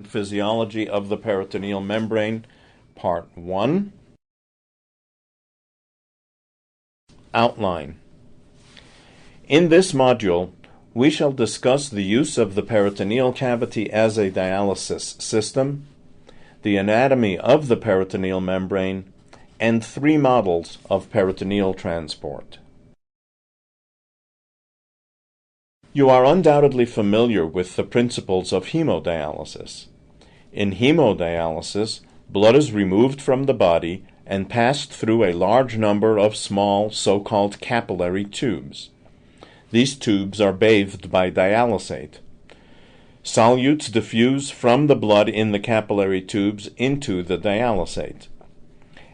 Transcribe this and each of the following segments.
Physiology of the peritoneal membrane, Part 1. Outline. In this module, we shall discuss the use of the peritoneal cavity as a dialysis system, the anatomy of the peritoneal membrane, and 3 models of peritoneal transport. You are undoubtedly familiar with the principles of hemodialysis. In hemodialysis, blood is removed from the body and passed through a large number of small, so-called capillary tubes. These tubes are bathed by dialysate. Solutes diffuse from the blood in the capillary tubes into the dialysate.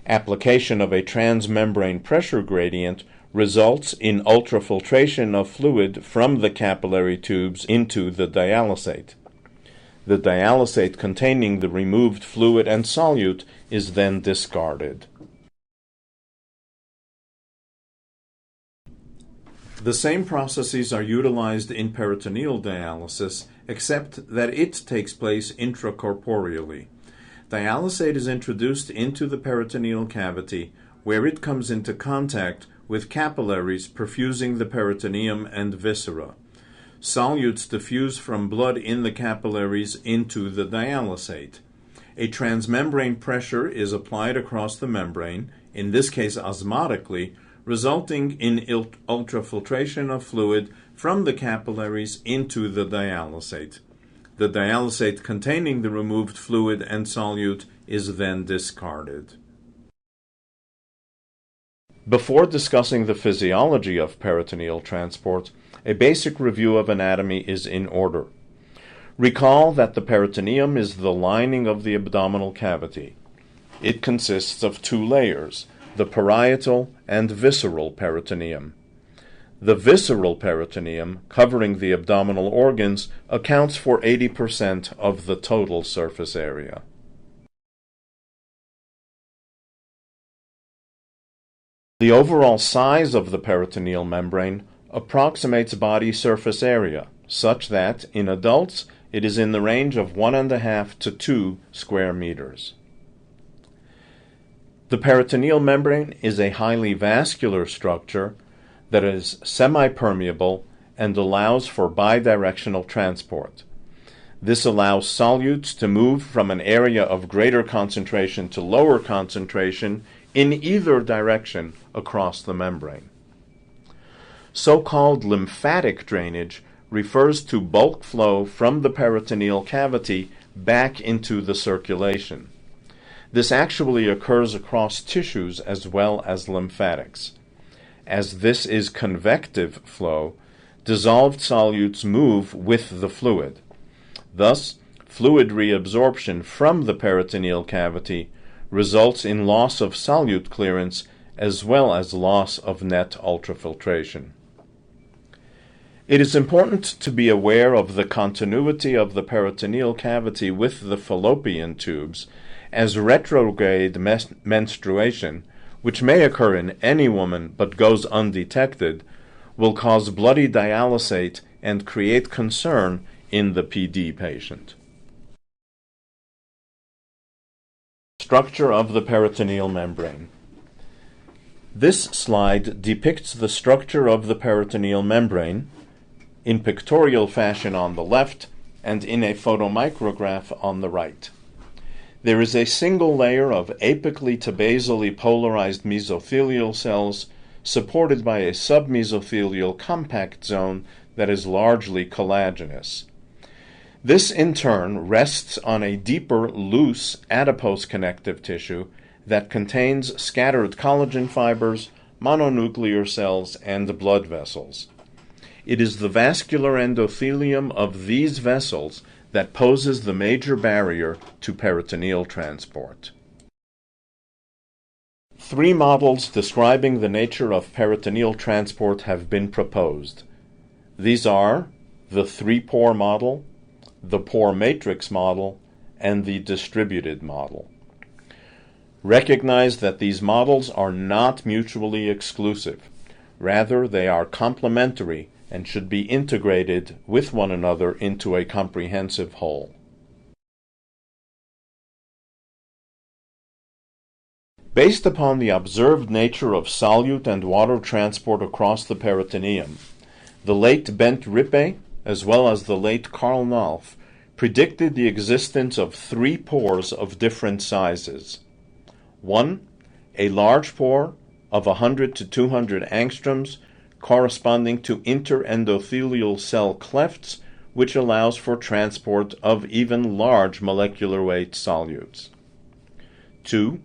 Application of a transmembrane pressure gradient results in ultrafiltration of fluid from the capillary tubes into the dialysate. The dialysate containing the removed fluid and solute is then discarded. The same processes are utilized in peritoneal dialysis, except that it takes place intracorporeally. Dialysate is introduced into the peritoneal cavity, where it comes into contact with capillaries perfusing the peritoneum and viscera. Solutes diffuse from blood in the capillaries into the dialysate. A transmembrane pressure is applied across the membrane, in this case osmotically, resulting in ultrafiltration of fluid from the capillaries into the dialysate. The dialysate containing the removed fluid and solute is then discarded. Before discussing the physiology of peritoneal transport, a basic review of anatomy is in order. Recall that the peritoneum is the lining of the abdominal cavity. It consists of 2 layers, the parietal and visceral peritoneum. The visceral peritoneum, covering the abdominal organs, accounts for 80% of the total surface area. The overall size of the peritoneal membrane approximates body surface area, such that, in adults, it is in the range of 1.5 to 2 square meters. The peritoneal membrane is a highly vascular structure that is semi-permeable and allows for bidirectional transport. This allows solutes to move from an area of greater concentration to lower concentration in either direction across the membrane. So-called lymphatic drainage refers to bulk flow from the peritoneal cavity back into the circulation. This actually occurs across tissues as well as lymphatics. As this is convective flow, dissolved solutes move with the fluid. Thus, fluid reabsorption from the peritoneal cavity results in loss of solute clearance as well as loss of net ultrafiltration. It is important to be aware of the continuity of the peritoneal cavity with the fallopian tubes, as retrograde menstruation, which may occur in any woman but goes undetected, will cause bloody dialysate and create concern in the PD patient. Structure of the peritoneal membrane. This slide depicts the structure of the peritoneal membrane in pictorial fashion on the left and in a photomicrograph on the right. There is a single layer of apically to basally polarized mesothelial cells supported by a submesothelial compact zone that is largely collagenous. This in turn rests on a deeper, loose adipose connective tissue that contains scattered collagen fibers, mononuclear cells, and blood vessels. It is the vascular endothelium of these vessels that poses the major barrier to peritoneal transport. 3 models describing the nature of peritoneal transport have been proposed. These are the 3-pore model, the pore matrix model, and the distributed model. Recognize that these models are not mutually exclusive. Rather, they are complementary and should be integrated with one another into a comprehensive whole. Based upon the observed nature of solute and water transport across the peritoneum, the late Bent Rippe, as well as the late Karl Nolf, predicted the existence of 3 pores of different sizes. 1. A large pore of 100 to 200 angstroms corresponding to interendothelial cell clefts, which allows for transport of even large molecular weight solutes. 2.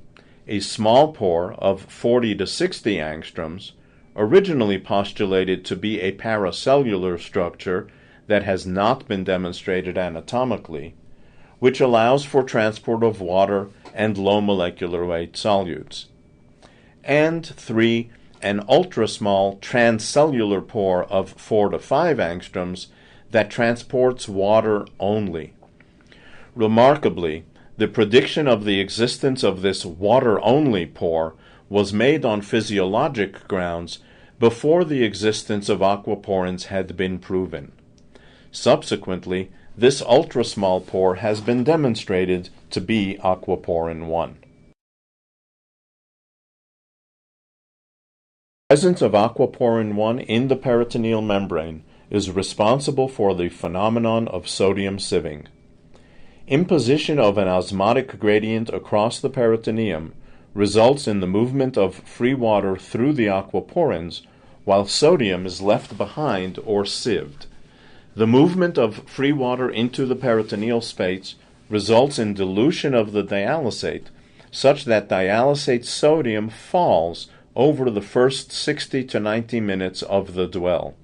A small pore of 40 to 60 angstroms, originally postulated to be a paracellular structure that has not been demonstrated anatomically, which allows for transport of water and low molecular weight solutes. And 3. An ultra-small transcellular pore of 4 to 5 angstroms that transports water only. Remarkably, the prediction of the existence of this water-only pore was made on physiologic grounds before the existence of aquaporins had been proven. Subsequently, this ultra-small pore has been demonstrated to be aquaporin 1. The presence of aquaporin 1 in the peritoneal membrane is responsible for the phenomenon of sodium sieving. Imposition of an osmotic gradient across the peritoneum results in the movement of free water through the aquaporins, while sodium is left behind or sieved. The movement of free water into the peritoneal space results in dilution of the dialysate, such that dialysate sodium falls over the first 60 to 90 minutes of the dwell.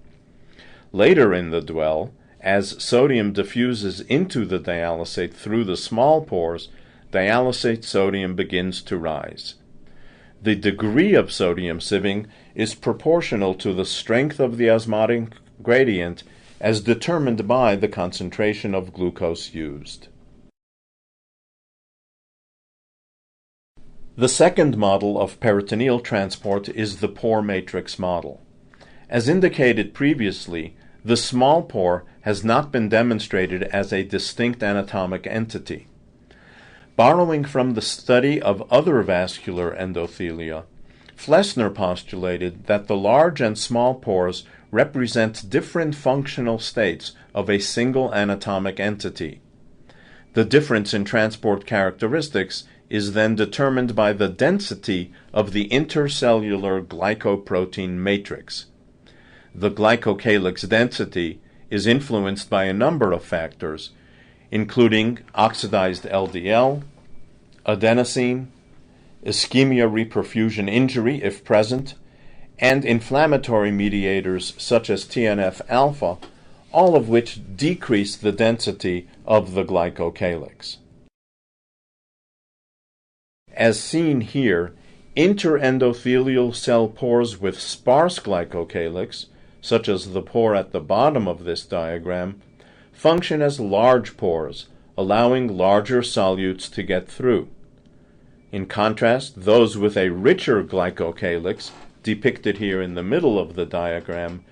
Later in the dwell, as sodium diffuses into the dialysate through the small pores, dialysate sodium begins to rise. The degree of sodium sieving is proportional to the strength of the osmotic gradient as determined by the concentration of glucose used. The second model of peritoneal transport is the pore matrix model. As indicated previously, the small pore has not been demonstrated as a distinct anatomic entity. Borrowing from the study of other vascular endothelia, Flessner postulated that the large and small pores represent different functional states of a single anatomic entity. The difference in transport characteristics is then determined by the density of the intercellular glycoprotein matrix. The glycocalyx density is influenced by a number of factors, including oxidized LDL, adenosine, ischemia reperfusion injury if present, and inflammatory mediators such as TNF-alpha, all of which decrease the density of the glycocalyx. As seen here, interendothelial cell pores with sparse glycocalyx, such as the pore at the bottom of this diagram, function as large pores, allowing larger solutes to get through. In contrast, those with a richer glycocalyx, depicted here in the middle of the diagram,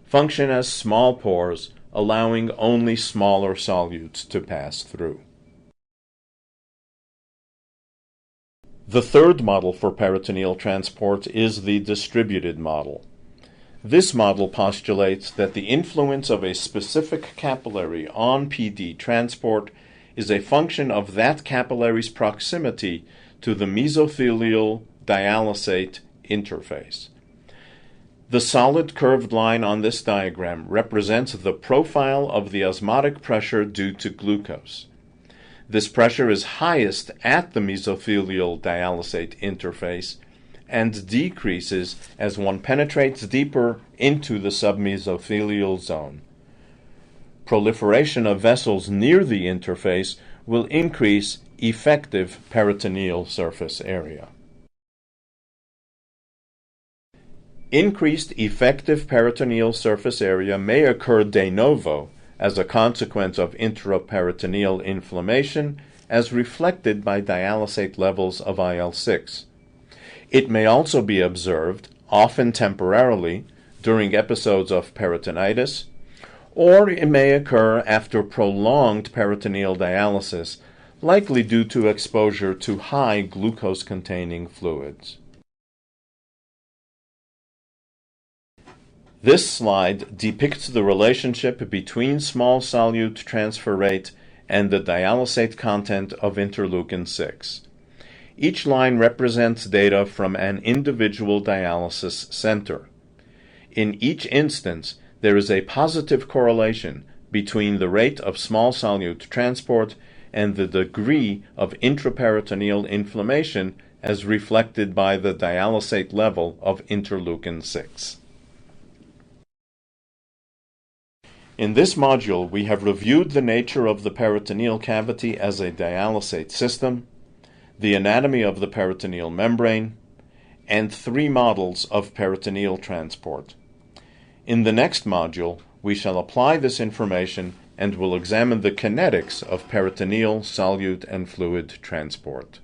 function as small pores, allowing only smaller solutes to pass through. The third model for peritoneal transport is the distributed model. This model postulates that the influence of a specific capillary on PD transport is a function of that capillary's proximity to the mesothelial dialysate interface. The solid curved line on this diagram represents the profile of the osmotic pressure due to glucose. This pressure is highest at the mesothelial dialysate interface and decreases as one penetrates deeper into the submesothelial zone. Proliferation of vessels near the interface will increase effective peritoneal surface area. Increased effective peritoneal surface area may occur de novo as a consequence of intraperitoneal inflammation as reflected by dialysate levels of IL-6. It may also be observed, often temporarily, during episodes of peritonitis, or it may occur after prolonged peritoneal dialysis, likely due to exposure to high glucose-containing fluids. This slide depicts the relationship between small solute transfer rate and the dialysate content of interleukin-6. Each line represents data from an individual dialysis center. In each instance, there is a positive correlation between the rate of small solute transport and the degree of intraperitoneal inflammation as reflected by the dialysate level of interleukin-6. In this module, we have reviewed the nature of the peritoneal cavity as a dialysate system, the anatomy of the peritoneal membrane, and 3 models of peritoneal transport. In the next module, we shall apply this information and will examine the kinetics of peritoneal solute and fluid transport.